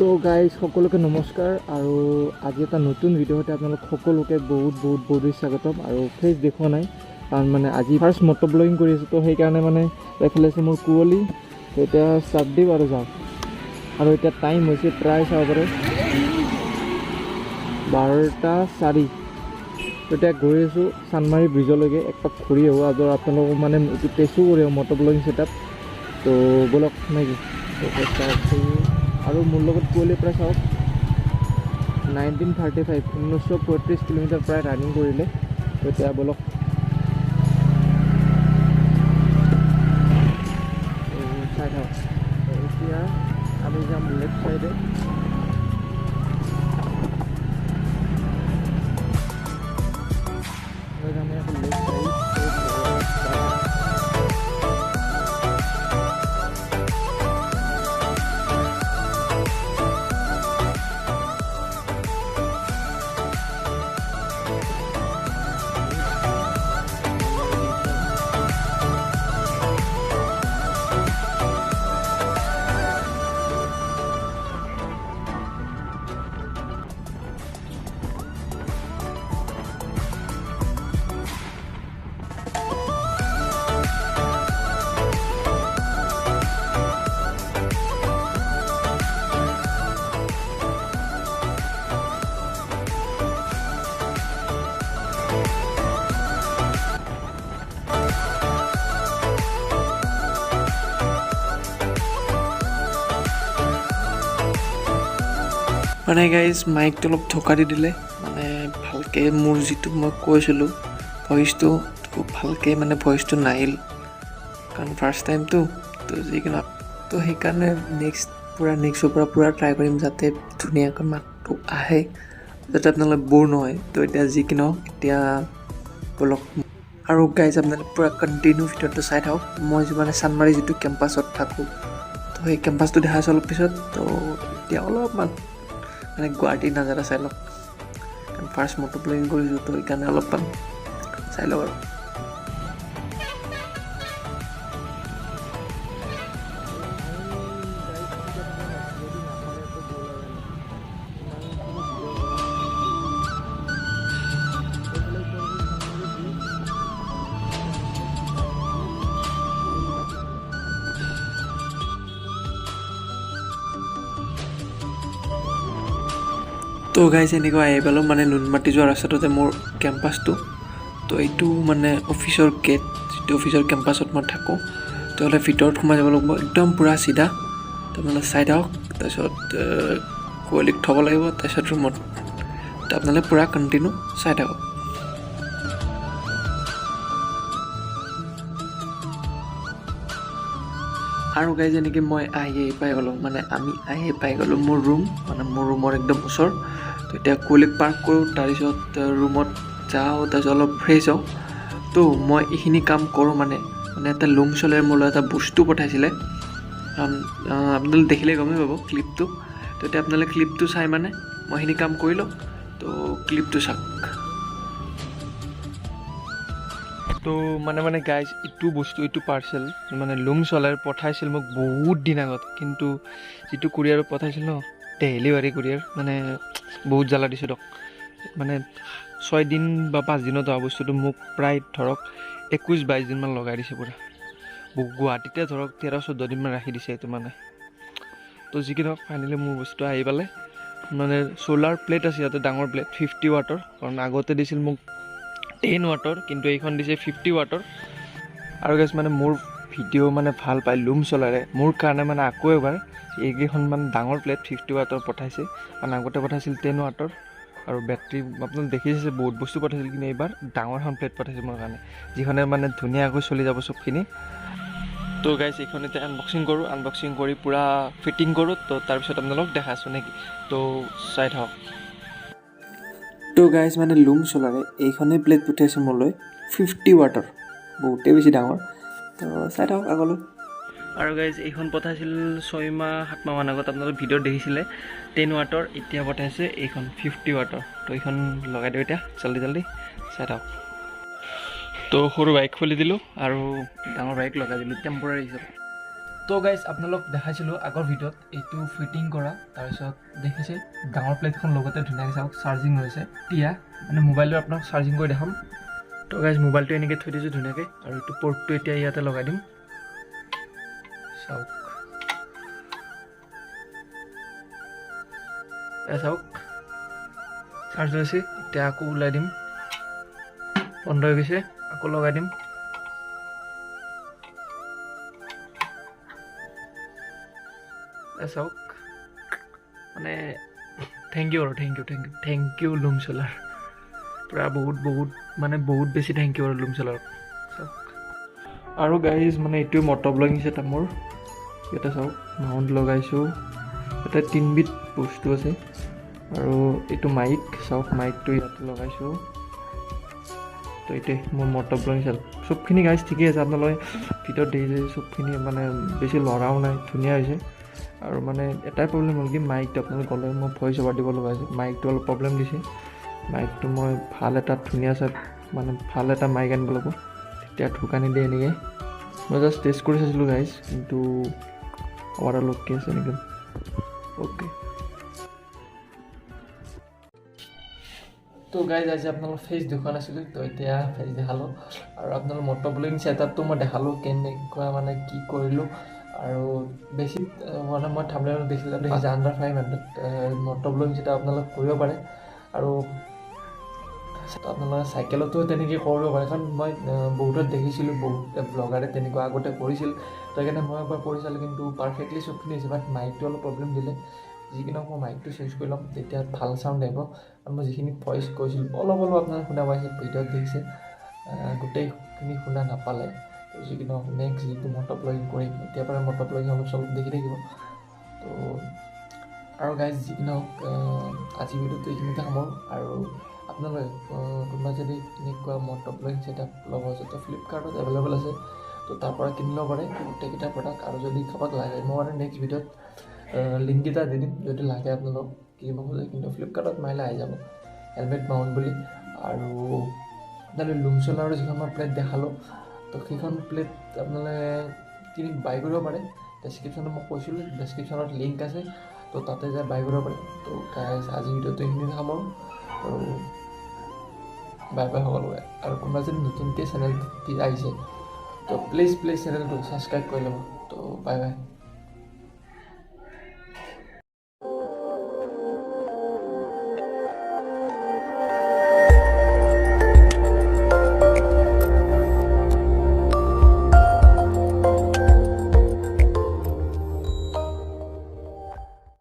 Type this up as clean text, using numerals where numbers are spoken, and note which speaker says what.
Speaker 1: তো গাইজ সকলোকে নমস্কাৰ আৰু আজি এটা নতুন ভিডিঅ'তে আপোনালোক সকলোকে বহুত স্বাগতম আৰু ফেচ দেখুৱা নাই কাৰণ মানে আজি ফাৰ্ষ্ট মটো ব্লগিং কৰি আছোঁ তো সেইকাৰণে মানে এইফালে আছে মোৰ কুঁৱলী তো এতিয়া ষ্টাৰ্ট দিম আৰু যাওঁ আৰু এতিয়া টাইম হৈছে প্ৰায় চাব পাৰে 12:04 তো এতিয়া গৈ আছোঁ চানমাৰী ব্ৰিজলৈকে একপাক ঘূৰি আহোঁ আৰু আপোনালোকক মানে এইটো টেষ্টো কৰি আহোঁ মটো ব্লগিং ছেটআপ তো বলক নেকি আৰু মোৰ লগত কুঁৱলী প্ৰায় চাওক 1935 1935 কিলোমিটাৰ প্ৰায় ৰানিং কৰিলে তো এতিয়া বলক চাই থাকক এতিয়া আমি যাম লেফ্ট চাইডে আমি এখন লেফ্ট চাইড মানে গাইজ মাইকটো অলপ ঢকা দি দিলে মানে ভালকৈ মোৰ যিটো মই কৈছিলোঁ ভইচটো ভালকৈ মানে ভইচটো নাহিল কাৰণ ফাৰ্ষ্ট টাইমটো তো যিকোনো তো সেইকাৰণে নেক্সটৰ পৰা পূৰা ট্ৰাই কৰিম যাতে ধুনীয়াকৈ মাতটো আহে যাতে আপোনালোকে ব'ৰ নহয় তো এতিয়া যি কি নহওক এতিয়া বলক আৰু গাইজ আপোনালোকে পূৰা কণ্টিনিউ ভিডিঅ'টো চাই থাকক মই মানে চানমাৰী যিটো কেম্পাছত থাকোঁ তো সেই কেম্পাছটো দেখাইছোঁ অলপ পিছত তো এতিয়া অলপমান মানে গুৱাহাটীৰ নাজাৰা চাই লওক কাৰণ ফাৰ্ষ্ট মটো ব্লগিং কৰিছোঁ তো সেইকাৰণে অলপমান চাই লওক আৰু তো গাইজ এনেকুৱা আহি পালোঁ মানে নুনমাটি যোৱা ৰাস্তাটোতে মোৰ কেম্পাছটো তো এইটো মানে অফিচৰ গেট যিটো অফিচৰ কেম্পাছত মই থাকোঁ তো হ'লে ভিতৰত সোমাই যাব লাগিব একদম পূৰা চিধা তো আপোনালোকে চাই থাকক তাৰপিছত কুঁৱলীক থ'ব লাগিব তাৰপিছত ৰুমত তো আপোনালোকে পূৰা কণ্টিনিউ চাই থাকক আৰু গাইজ এনেকৈ মই আহি পাই গ'লোঁ মানে আমি আহি পাই গ'লোঁ মোৰ ৰুম মানে মোৰ ৰুমৰ একদম ওচৰ তো এতিয়া কুঁৱলীক পাৰ্ক কৰোঁ তাৰপিছত ৰুমত যাওঁ তাৰপিছত অলপ ফ্ৰেছ হওঁ তো মই এইখিনি কাম কৰোঁ মানে এটা লুমচলাৰে মোলৈ এটা বস্তু পঠাইছিলে আপোনালোকে দেখিলে গমেই পাব ক্লিপটো তো এতিয়া আপোনালোকে ক্লিপটো চাই মানে মই সেইখিনি কাম কৰিলোঁ তো ক্লিপটো চাওক তো মানে গাইজ এইটো বস্তু এইটো পাৰ্চেল মানে লুমচলাৰে পঠাইছিল মোক বহুত দিন আগত কিন্তু যিটো কুৰিয়াৰত পঠাইছিল ন ডেলিভাৰী কুৰিয়াৰ মানে বহুত জ্বালা দিছোঁ দিয়ক মানে 6 দিন বা 5 দিনত অহা বস্তুটো মোক প্ৰায় ধৰক 21-22 দিনমান লগাই দিছে পূৰা গুৱাহাটীতে ধৰক 13-14 দিনমান ৰাখি দিছে এইটো মানে তো যি কি নহওক ফাইনেলি মোৰ বস্তু আহি পালে মানে চ'লাৰ প্লেট আছে ইয়াতে ডাঙৰ প্লেট 50 ৱাটৰ কাৰণ আগতে দিছিল মোক 10 ৱাটৰ কিন্তু এইখন দিছে 50 ৱাটৰ আৰু গাইজ মানে মোৰ ভিডিঅ' মানে ভাল পায় লুমচলাৰে মোৰ কাৰণে মানে আকৌ এবাৰ এইকেইখন মানে ডাঙৰ প্লেট 50 ৱাটৰ পঠাইছে কাৰণ আগতে পঠাইছিল 10 ৱাটৰ আৰু বেটাৰী আপোনালোকে দেখিছে বহুত বস্তু পঠাইছিল কিন্তু এইবাৰ ডাঙৰ এখন প্লেট পঠাইছে মোৰ কাৰণে যিখনে মানে ধুনীয়াকৈ চলি যাব চবখিনি তো গাইজ এইখন এতিয়া আনবক্সিং কৰি পূৰা ফিটিং কৰোঁ তো তাৰপিছত আপোনালোকক দেখাইছোঁ নেকি তো চাই থাকক তো গাইজ মানে লুমচলাৰে এইখনেই প্লেট পঠিয়াইছে মোলৈ 50 ৱাটৰ বহুতেই বেছি ডাঙৰ তো চাই থাকক আগলৈ আৰু গাইজ এইখন পঠাইছিল 6 মাহ 7 মাহমান আগত আপোনালোকে ভিডিঅ'ত দেখিছিলে 10 ৱাটৰ এতিয়া পঠাইছে এইখন 50 ৱাটৰ তো এইখন লগাই দিওঁ এতিয়া জল্দি চাই থাকক তো সৰু বাইক খুলি দিলোঁ আৰু ডাঙৰ বাইক লগাই দিলোঁ টেম্পৰাৰী হিচাপে তো গাইজ আপোনালোক দেখাইছিলোঁ আগৰ ভিডিঅ'ত এইটো ফিটিং কৰা, তাৰপিছত দেখিছে ডাঙৰ প্লেটখন লগতে ধুনীয়াকৈ চাওক চাৰ্জিং হৈছে। এতিয়া মানে মোবাইলটো আপোনাক চাৰ্জিং কৰি দেখাম। তো গাইজ মোবাইলটো এনেকৈ থৈ দিছোঁ ধুনীয়াকৈ, আৰু এইটো পৰ্টটো এতিয়া ইয়াতে লগাই দিম। চাওক চাওক চাৰ্জ হৈছে। এতিয়া আকৌ ওলাই দিম, বন্ধ হৈ গৈছে, আকৌ লগাই দিম। চাওক মানে থেংক ইউ আৰু থেংক ইউ লুমচলাৰ, পূৰা বহুত মানে বহুত বেছি থেংক ইউ আৰু লুমচলাৰক। চাওক আৰু গাইজ মানে এইটোৱে মট'ব্লগিং ছেটআপ মোৰ। ইয়াতে চাওক মাউণ্ট লগাইছোঁ, ইয়াতে 3বিধ বস্তু আছে, আৰু এইটো মাইক চাওক, মাইকটো ইয়াতে লগাইছোঁ। তো এইটোৱে মোৰ মট'ব্লগিং ছেটআপ। চবখিনি গাইজ ঠিকেই আছে, আপোনালোকে ভিতৰত দেখিছে চবখিনি মানে বেছি লৰাও নাই, ধুনীয়া হৈছে। আৰু মানে এটাই প্ৰব্লেম হ'ল কি মাইকটো আপোনালোকে গ'লে মই ভইচ অভাৰ দিব লগা হৈছে, মাইকটো অলপ প্ৰব্লেম দিছে। মাইকটো মই ভাল এটা ধুনীয়া চাই মানে ভাল এটা মাইক আনিব লাগিব, তেতিয়া ঢুকা নিদিয়ে এনেকৈ। মই জাষ্ট টেষ্ট কৰি চাইছিলোঁ গাইজ, কিন্তু অভাৰঅল অ'কে আছে এনেকৈ। অ'কে তো গাইজ আজি আপোনালোক ফেচ দেখুওৱা নাছিলোঁ, তো এতিয়া ফেচ দেখালোঁ। আৰু আপোনালোক মট'ব্লগিং ছেটআপটো মই দেখালোঁ কেনেকুৱা মানে কি কৰিলোঁ। আৰু বেছি মানে মই থাম্বনেইলত দেখিছিলোঁ দেখিছে আণ্ডাৰ 500 মট'ব্লগিং ছেটআপ আপোনালোক কৰিব পাৰে। আৰু আপোনালোকে চাইকেলতো তেনেকৈ কৰিব পাৰে, কাৰণ মই বহুতত দেখিছিলোঁ বহুত ব্লগাৰে তেনেকুৱা আগতে কৰিছিল। তো সেইকাৰণে মই এবাৰ কৰি চালোঁ, কিন্তু পাৰফেক্টলি চবখিনি হৈছে, বাট মাইকটো অলপ প্ৰব্লেম দিলে। যিকি নহওক মই মাইকটো চেঞ্জ কৰি ল'ম, তেতিয়া ভাল চাউণ্ড আহিব। আৰু মই যিখিনি ভইচ কৈছিলোঁ অলপ আপোনালোকে শুনা পাইছে, ভিডিঅ'ত দেখিছে, গোটেইখিনি শুনা নাপালে। যিকি নহওক নেক্সট যিটো মট'ব্লগিং কৰিম, এতিয়াৰ পৰা মট'ব্লগিং অলপ চলপ দেখি থাকিব। তো আৰু গাইজ যিকি নহওক আজি ভিডিঅ'টো এইখিনিতে সামৰোঁ। আৰু আপোনালোকে কোনোবা যদি এনেকুৱা মট'ব্লগিং ছেটআপ ল'ব আছে, তো ফ্লিপকাৰ্টত এভেইলেবল আছে, তো তাৰ পৰা কিনি ল'ব পাৰে গোটেইকেইটা প্ৰডাক্ট। আৰু যদি কাৰোবাক লাগে মই মানে নেক্সট ভিডিঅ'ত লিংককেইটা দি দিম, যদি লাগে আপোনালোক কিনিব খোজে। কিন্তু ফ্লিপকাৰ্টত মাৰিলে আহি যাব হেলমেট মাউণ্ট বুলি। আৰু আপোনালোকে লুমচলাৰৰ যিখন মই প্লেট দেখালোঁ, তো সেইখন প্লেট আপোনালোকে কিনি বাই কৰিব পাৰে। ডেছক্ৰিপশ্যনত মই কৈছিলোঁ, ডেছক্ৰিপশ্যনত লিংক আছে, তো তাতে যাই বাই কৰিব পাৰে। তো গাইজ আজি ভিডিঅ'টো এইখিনিতে সামৰোঁ, আৰু বাই বাই সকলোকে। আৰু কোনোবা যদি নতুনকৈ চেনেল আহিছে, তো প্লিজ চেনেলটো ছাবস্ক্ৰাইব কৰি ল'ব। তো বাই বাই।